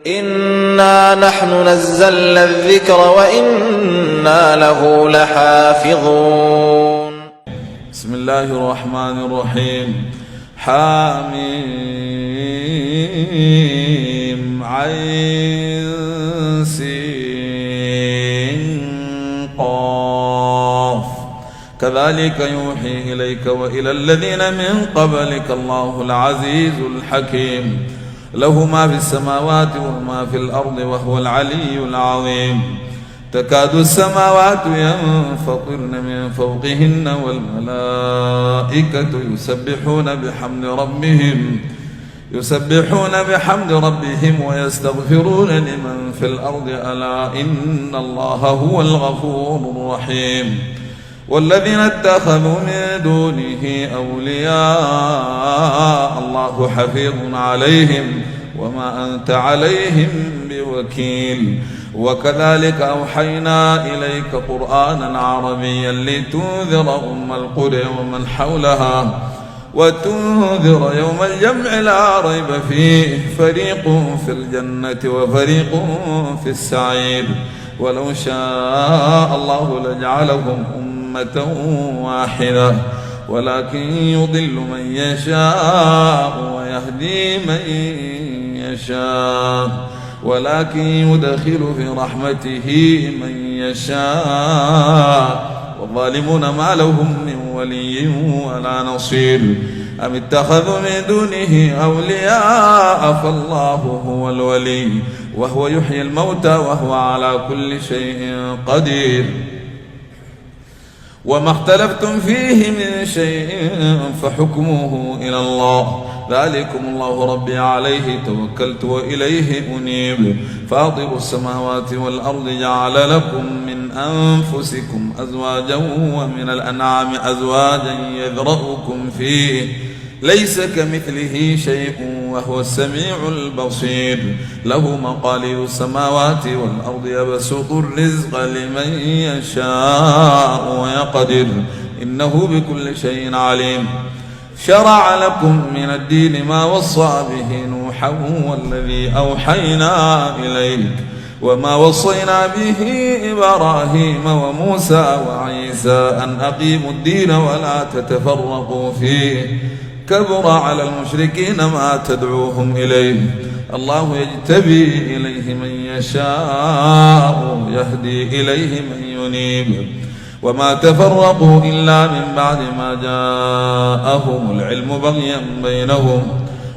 إنا نحن نزلنا الذكر وإنا له لحافظون. بسم الله الرحمن الرحيم. حاميم عين سين قاف كذلك يوحي إليك وإلى الذين من قبلك الله العزيز الحكيم له ما في السماوات وما في الأرض وهو العلي العظيم. تكاد السماوات ينفطرن من فوقهن والملائكة يسبحون بحمد ربهم ويستغفرون لمن في الأرض ألا إن الله هو الغفور الرحيم. والذين اتخذوا من دونه أولياء الله حفيظ عليهم وما أنت عليهم بوكيل. وكذلك أوحينا إليك قرآنا عربيا لتنذر أم القرى ومن حولها وتنذر يوم الجمع لا ريب فيه فريق في الجنة وفريق في السعير. ولو شاء الله لجعلهم أمة واحدة ولكن يضل من يشاء ويهدي من يشاء ولكن يدخل في رحمته من يشاء والظالمون ما لهم من ولي ولا نصير. أم اتخذوا من دونه أولياء فالله هو الولي وهو يحيي الموتى وهو على كل شيء قدير. وما اختلفتم فيه من شيء فحكمه إلى الله ذلكم الله ربي عليه توكلت وإليه أنيب. فاطر السماوات والأرض جعل لكم من أنفسكم أزواجا ومن الأنعام أزواجا يذرأكم فيه ليس كمثله شيء وهو السميع البصير. له مقاليد السماوات والأرض يبسط الرزق لمن يشاء ويقدر إنه بكل شيء عليم. شرع لكم من الدين ما وصى به نوحا والذي أوحينا إليك وما وصينا به إبراهيم وموسى وعيسى أن أقيموا الدين ولا تتفرقوا فيه كبر على المشركين ما تدعوهم إليه. الله يجتبي إليه من يشاء يهدي إليه من ينيب. وما تفرقوا إلا من بعد ما جاءهم العلم بغيا بينهم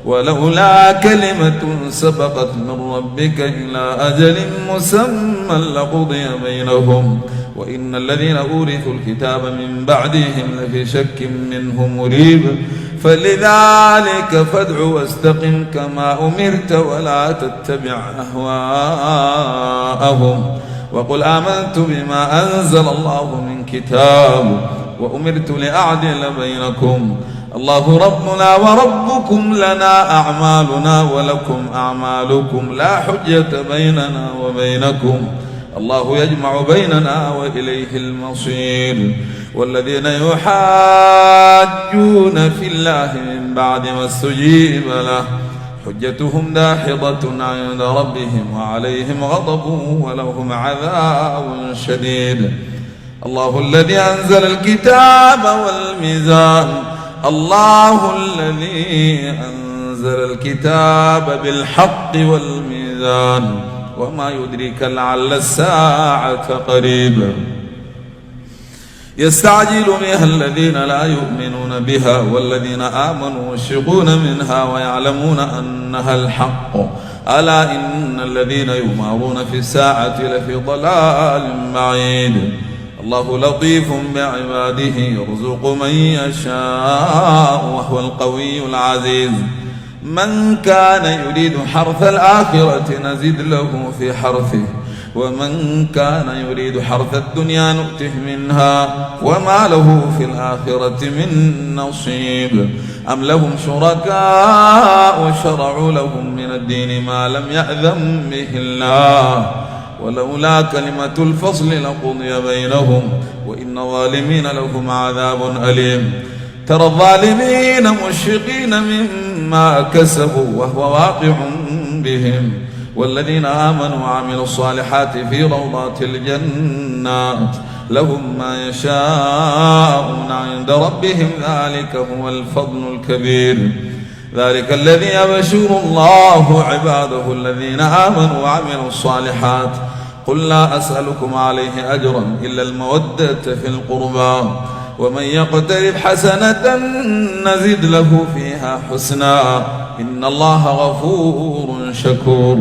ولولا كلمة سبقت من ربك إلى أجل مسمى لقضي بينهم وإن الذين أورثوا الكتاب من بعدهم لفي شك منه مريب. فلذلك فادع واستقم كما أمرت ولا تتبع أهواءهم وقل آمنت بما أنزل الله من كتاب وأمرت لأعدل بينكم الله ربنا وربكم لنا أعمالنا ولكم أعمالكم لا حجة بيننا وبينكم الله يجمع بيننا وإليه المصير. والذين يحاجون في الله من بعد ما استجيب له حجتهم داحضة عند ربهم وعليهم غضب ولهم عذاب شديد. الله الذي أنزل الكتاب والميزان الله الذي أنزل الكتاب بالحق والميزان وما يدريك لعل الساعة قريب. يستعجل بها الذين لا يؤمنون بها والذين آمنوا يشفقون منها ويعلمون أنها الحق ألا إن الذين يمارون في الساعة لفي ضلال بعيد. الله لطيف بعباده يرزق من يشاء وهو القوي العزيز. من كان يريد حرث الآخرة نزد له في حرثه ومن كان يريد حرث الدنيا نؤته منها وما له في الآخرة من نصيب. أم لهم شركاء شرعوا لهم من الدين ما لم يأذن به الله ولولا كلمة الفصل لقضي بينهم وإن الظالمين لهم عذاب أليم. ترى الظالمين مشفقين مما كسبوا وهو واقع بهم والذين آمنوا وعملوا الصالحات في روضات الجنات لهم ما يشاءون عند ربهم ذلك هو الفضل الكبير. ذلك الذي يبشر الله عباده الذين آمنوا وعملوا الصالحات قل لا أسألكم عليه أجرا إلا المودة في القربى ومن يقترب حسنة نزد له فيها حسنا إن الله غفور شكور.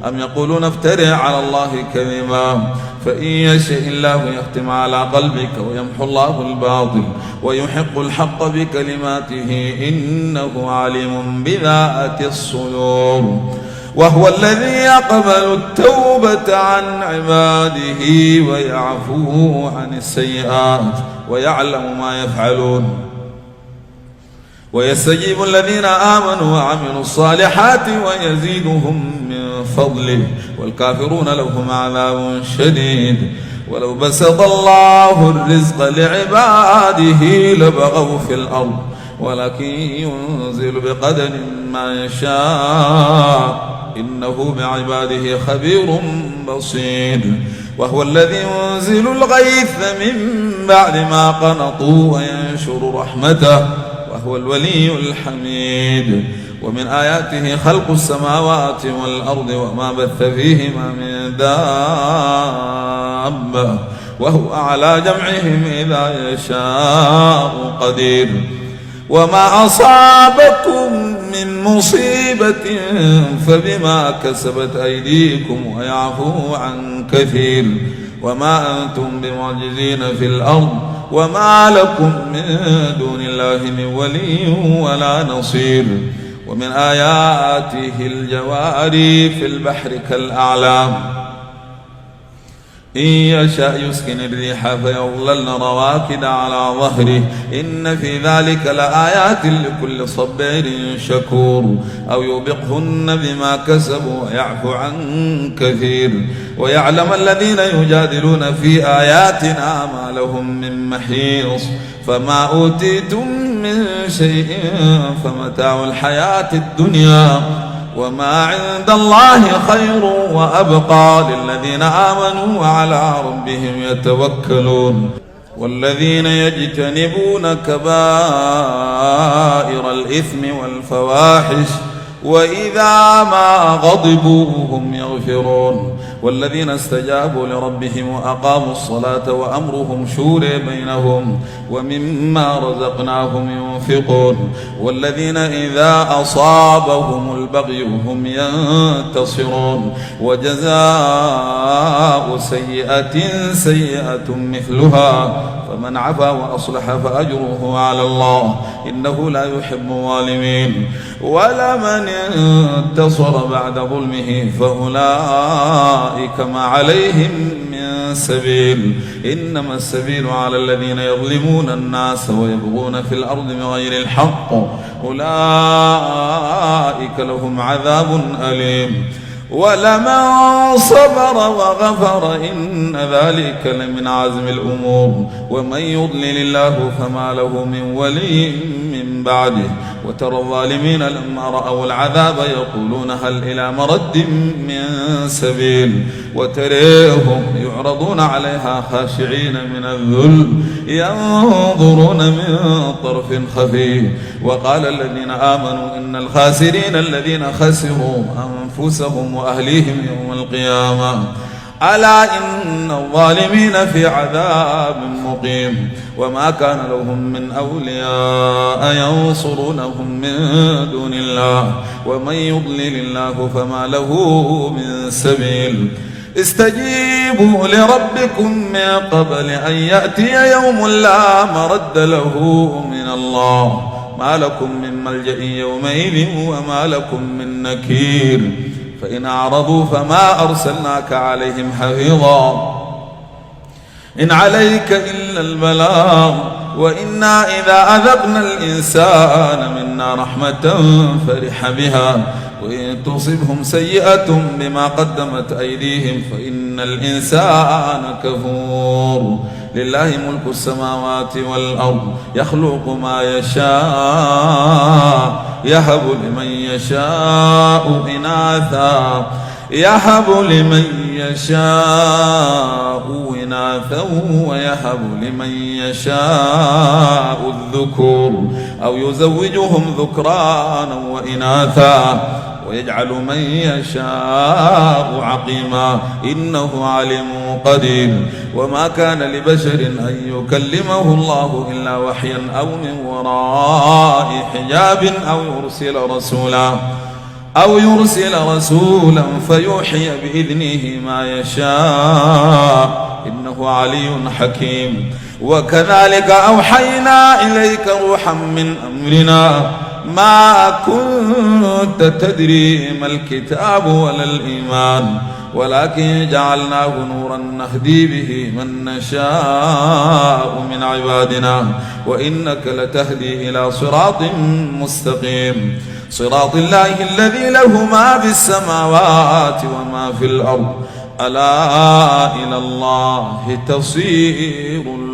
أم يقولون افترى على الله كذبا فإن يشاء الله يختم على قلبك ويمحو الله الباطل ويحق الحق بكلماته إنه عليم بذات الصدور. وهو الذي يقبل التوبة عن عباده ويعفو عن السيئات ويعلم ما يفعلون ويستجيب الذين آمنوا وعملوا الصالحات ويزيدهم من فضله والكافرون لهم عذاب شديد. ولو بسط الله الرزق لعباده لبغوا في الأرض ولكن ينزل بقدر ما يشاء إنه بعباده خبير بصير. وهو الذي ينزل الغيث من بعد ما قنطوا وينشر رحمته وهو الولي الحميد. ومن آياته خلق السماوات والأرض وما بث فيهما من دابة وهو على جمعهم إذا يشاء قدير. وما أصابكم من مصيبة فبما كسبت أيديكم ويعفو عن كثير. وما أنتم بمعجزين في الأرض وما لكم من دون الله من ولي ولا نصير. ومن آياته الجواري في البحر كالأعلام إن يشاء يسكن الريح فيظللن رواكد على ظهره إن في ذلك لآيات لكل صبار شكور. أو يوبقهن بما كسبوا ويعفو عن كثير. ويعلم الذين يجادلون في آياتنا ما لهم من محيص. فما أوتيتم من شيء فمتاع الحياة الدنيا وما عند الله خير وأبقى للذين آمنوا وعلى ربهم يتوكلون. والذين يجتنبون كبائر الإثم والفواحش وإذا ما غضبوا هم يغفرون. والذين استجابوا لربهم وأقاموا الصلاة وأمرهم شورى بينهم ومما رزقناهم ينفقون. والذين إذا أصابهم البغي هم ينتصرون. وجزاء سيئة سيئة مثلها فمن عفا وأصلح فأجره على الله إنه لا يحب الظالمين. ولمن انتصر بعد ظلمه فأولئك ما عليهم من سبيل إنما السبيل على الذين يظلمون الناس ويبغون في الأرض بغير الحق أولئك لهم عذاب أليم. ولمن صبر وغفر إن ذلك لمن عزم الأمور. ومن يضلل الله فما له من ولي من بعده. وترى الظالمين لما رأوا العذاب يقولون هل إلى مرد من سبيل. وتريهم يعرضون عليها خاشعين من الذل ينظرون من طرف خفي. وقال الذين آمنوا إن الخاسرين الذين خسروا أنفسهم وأهليهم يوم القيامة ألا إن الظالمين في عذاب مقيم. وما كان لهم من أولياء ينصرونهم من دون الله ومن يضلل الله فما له من سبيل. استجيبوا لربكم من قبل أن يأتي يوم لا مرد له من الله ما لكم من ملجأ يومئذ وما لكم من نكير. فإن أعرضوا فما أرسلناك عليهم حفيظا إن عليك إلا البلاغ. وإنا إذا أذقنا الإنسان منا رحمة فرح بها وإن تصبهم سيئة بما قدمت أيديهم فإن الإنسان كفور. لله ملك السماوات والأرض يخلق ما يشاء يهب لمن يشاء إناثا يهب لمن يشاء إناثا ويهب لمن يشاء الذكور أو يزوجهم ذكرانا وإناثا ويجعل من يشاء عقيما إنه عليم قدير. وما كان لبشر أن يكلمه الله إلا وحيا أو من وراء حجاب أو يرسل رسولا فيوحي بإذنه ما يشاء إنه علي حكيم. وكذلك أوحينا إليك روحا من أمرنا ما كنت تدري ما الكتاب ولا الإيمان ولكن جعلناه نورا نهدي به من نشاء من عبادنا وإنك لتهدي إلى صراط مستقيم صراط الله الذي له ما في السماوات وما في الأرض ألا إلى الله تصير الأمور.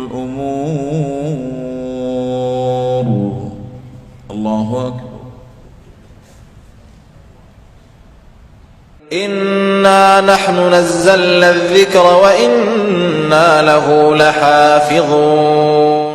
الله أكبر. إنا نحن نزلنا الذكر وإنا له لحافظون.